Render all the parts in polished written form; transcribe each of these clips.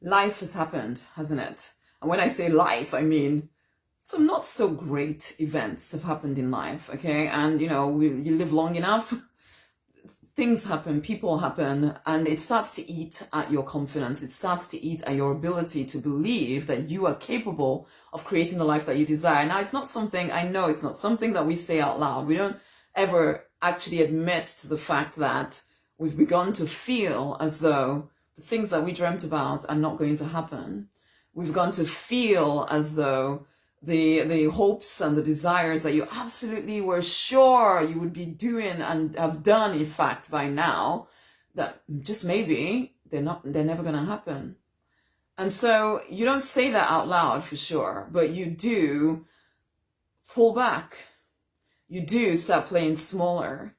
Life has happened, hasn't it? And when I say life, I mean some not so great events have happened in life, okay? And you live long enough, things happen, people happen, and it starts to eat at your confidence. It starts to eat at your ability to believe that you are capable of creating the life that you desire. Now, it's not something, I know it's not something that we say out loud. We don't ever actually admit to the fact that we've begun to feel as though the things that we dreamt about are not going to happen. We've begun to feel as though the hopes and the desires that you absolutely were sure you would be doing and have done, in fact, by now, that just maybe they're never going to happen. And so you don't say that out loud for sure, but you do pull back. You do start playing smaller.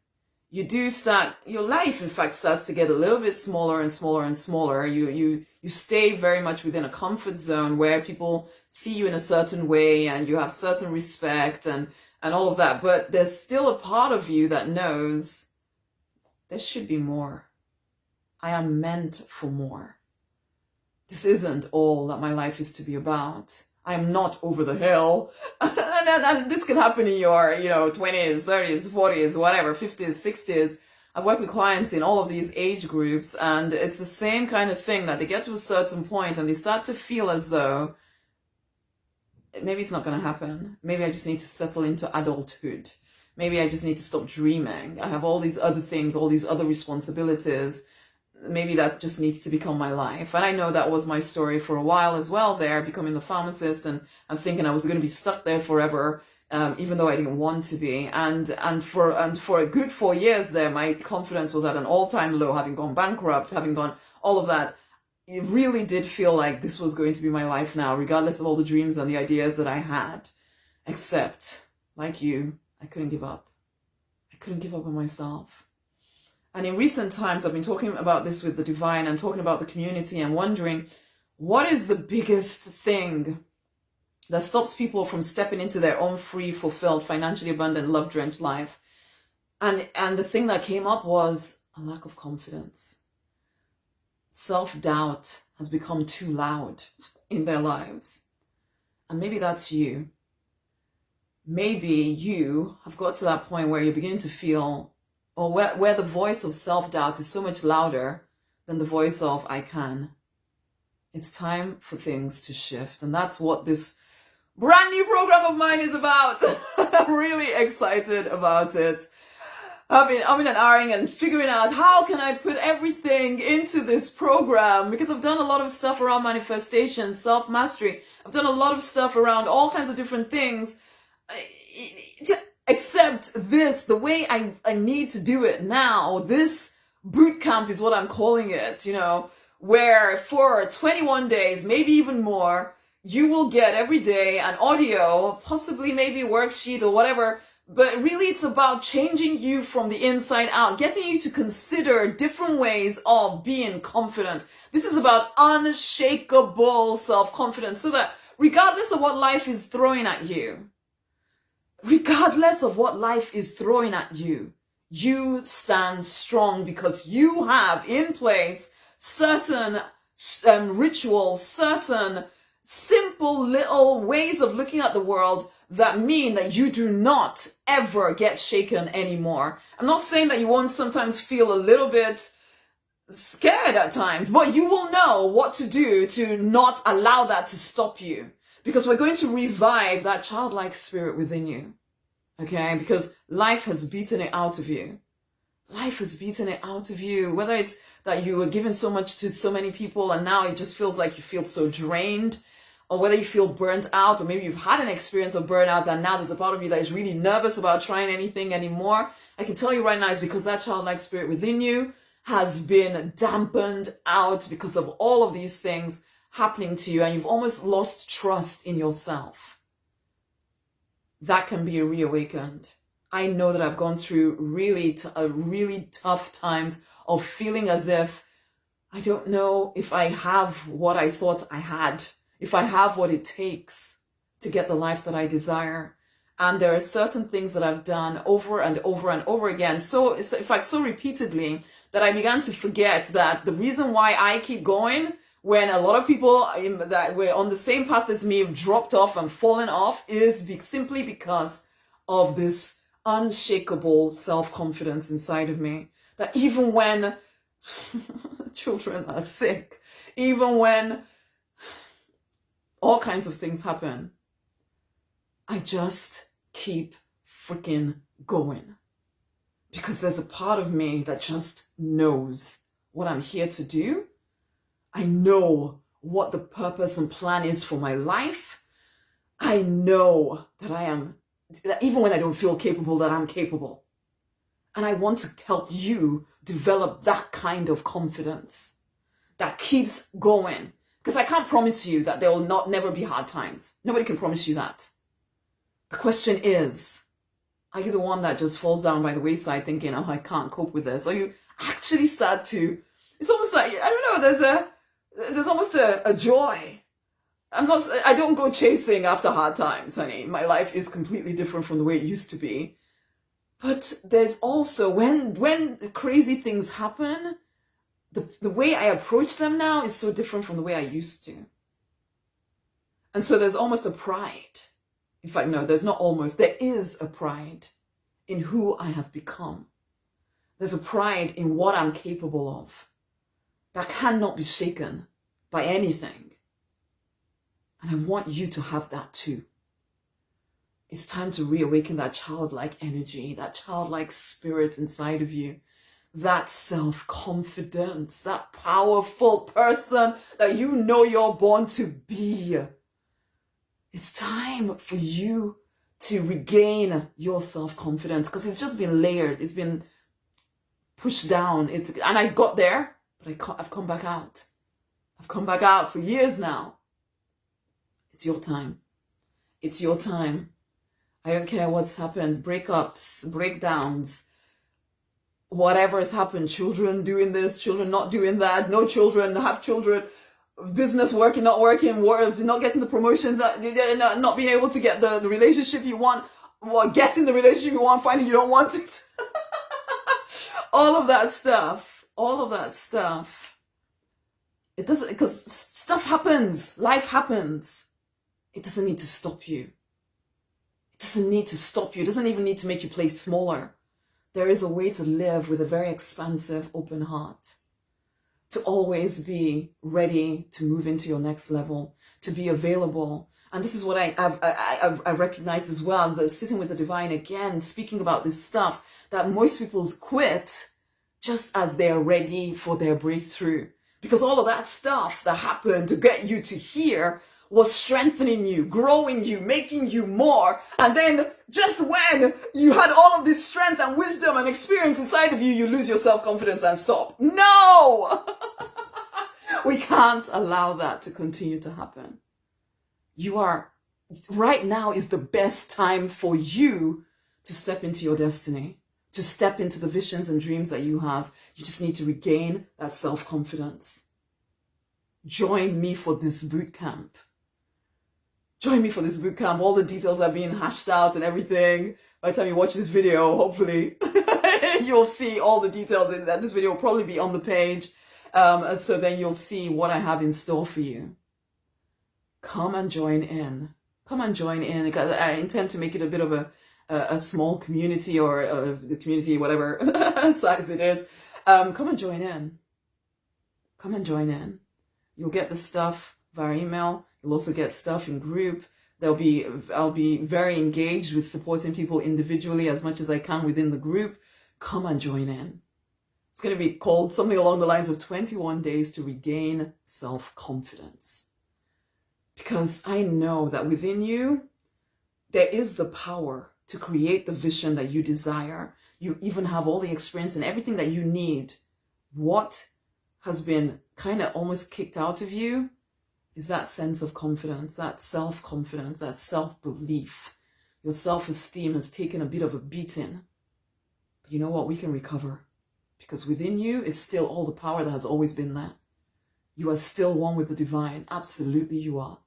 You do start, your life in fact starts to get a little bit smaller and smaller and smaller. You stay very much within a comfort zone where people see you in a certain way and you have certain respect and all of that. But there's still a part of you that knows there should be more. I am meant for more. This isn't all that my life is to be about. I am not over the hill. And this can happen in your, 20s, 30s, 40s, whatever, 50s, 60s. I work with clients in all of these age groups, and it's the same kind of thing that they get to a certain point and they start to feel as though maybe it's not going to happen. Maybe I just need to settle into adulthood. Maybe I just need to stop dreaming. I have all these other things, all these other responsibilities. Maybe that just needs to become my life. And I know that was my story for a while as well there, becoming the pharmacist and thinking I was going to be stuck there forever, even though I didn't want to be. And for a good 4 years there, my confidence was at an all-time low, having gone bankrupt, having gone all of that. It really did feel like this was going to be my life now, regardless of all the dreams and the ideas that I had. Except, like you, I couldn't give up. I couldn't give up on myself. And in recent times, I've been talking about this with the divine and talking about the community and wondering, what is the biggest thing that stops people from stepping into their own free, fulfilled, financially abundant, love-drenched life? And the thing that came up was a lack of confidence. Self-doubt has become too loud in their lives. And maybe that's you. Maybe you have got to that point where you're beginning to feel, or where the voice of self-doubt is so much louder than the voice of I can. It's time for things to shift. And that's what this brand new program of mine is about. I'm really excited about it. I've been and ahhing and figuring out how can I put everything into this program, because I've done a lot of stuff around manifestation, self-mastery. I've done a lot of stuff around all kinds of different things. Except this, the way I need to do it now, this boot camp is what I'm calling it, where for 21 days, maybe even more, you will get every day an audio, possibly maybe a worksheet or whatever, but really it's about changing you from the inside out, getting you to consider different ways of being confident. This is about unshakable self-confidence, so that regardless of what life is throwing at you, you stand strong because you have in place certain rituals, certain simple little ways of looking at the world that mean that you do not ever get shaken anymore. I'm not saying that you won't sometimes feel a little bit scared at times, but you will know what to do to not allow that to stop you. Because we're going to revive that childlike spirit within you. Okay? Because life has beaten it out of you. Life has beaten it out of you. Whether it's that you were given so much to so many people and now it just feels like you feel so drained, or whether you feel burnt out, or maybe you've had an experience of burnout and now there's a part of you that is really nervous about trying anything anymore. I can tell you right now it's because that childlike spirit within you has been dampened out because of all of these things happening to you, and you've almost lost trust in yourself. That can be reawakened. I know that I've gone through really tough times of feeling as if I don't know if I have what I thought I had, if I have what it takes to get the life that I desire. And there are certain things that I've done over and over and over again. So, in fact, so repeatedly that I began to forget that the reason why I keep going, when a lot of people that were on the same path as me have dropped off and fallen off is simply because of this unshakable self-confidence inside of me. That even when children are sick, even when all kinds of things happen, I just keep freaking going. Because there's a part of me that just knows what I'm here to do. I know what the purpose and plan is for my life. I know that even when I don't feel capable, that I'm capable. And I want to help you develop that kind of confidence that keeps going. Because I can't promise you that there will never be hard times. Nobody can promise you that. The question is, are you the one that just falls down by the wayside thinking, oh, I can't cope with this? Or you actually start to, it's almost like, I don't know, there's almost a joy. I don't go chasing after hard times, honey. My life is completely different from the way it used to be. But there's also, when crazy things happen, the way I approach them now is so different from the way I used to. And so there's almost a pride. In fact, no, there's not almost. There is a pride in who I have become. There's a pride in what I'm capable of that cannot be shaken by anything. And I want you to have that too. It's time to reawaken that childlike energy, that childlike spirit inside of you, that self-confidence, that powerful person that you know you're born to be. It's time for you to regain your self-confidence because it's just been layered. It's been pushed down. And I got there, but I've come back out. I've come back out for years now. It's your time. It's your time. I don't care what's happened. Breakups, breakdowns, whatever has happened. Children doing this, children not doing that. No children, have children. Business working, not working, not getting the promotions, not being able to get the relationship you want, or getting the relationship you want, finding you don't want it. all of that stuff. It doesn't, because stuff happens, life happens. It doesn't need to stop you. It doesn't need to stop you. It doesn't even need to make you play smaller. There is a way to live with a very expansive, open heart. To always be ready to move into your next level, to be available. And this is what I recognized as well as I was sitting with the divine again, speaking about this stuff, that most people quit just as they're ready for their breakthrough. Because all of that stuff that happened to get you to here was strengthening you, growing you, making you more. And then just when you had all of this strength and wisdom and experience inside of you, you lose your self-confidence and stop. No! We can't allow that to continue to happen. Right now is the best time for you to step into your destiny, to step into the visions and dreams that you have. You just need to regain that self-confidence. Join me for this boot camp. Join me for this boot camp. All the details are being hashed out and everything. By the time you watch this video, hopefully, you'll see all the details in that. This video will probably be on the page. So then you'll see what I have in store for you. Come and join in. Come and join in. Because I intend to make it a bit of a small community or the community, whatever size it is. Come and join in. Come and join in. You'll get the stuff via email. You'll also get stuff in group. I'll be very engaged with supporting people individually as much as I can within the group. Come and join in. It's going to be called something along the lines of 21 days to regain self-confidence. Because I know that within you, there is the power to create the vision that you desire. You even have all the experience and everything that you need. What has been kind of almost kicked out of you is that sense of confidence, that self-confidence, that self-belief. Your self-esteem has taken a bit of a beating. But you know what? We can recover. Because within you is still all the power that has always been there. You are still one with the divine. Absolutely you are.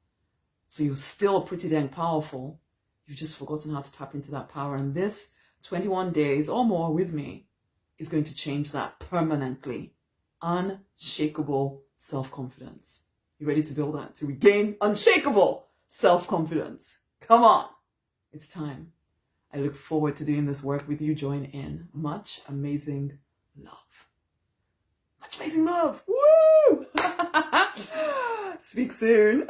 So you're still pretty dang powerful. You've just forgotten how to tap into that power. And this 21 days or more with me is going to change that permanently. unshakable self-confidence. You ready to build that? To regain unshakable self-confidence. Come on. It's time. I look forward to doing this work with you. Join in. Much amazing love. Much amazing love. Woo! Speak soon.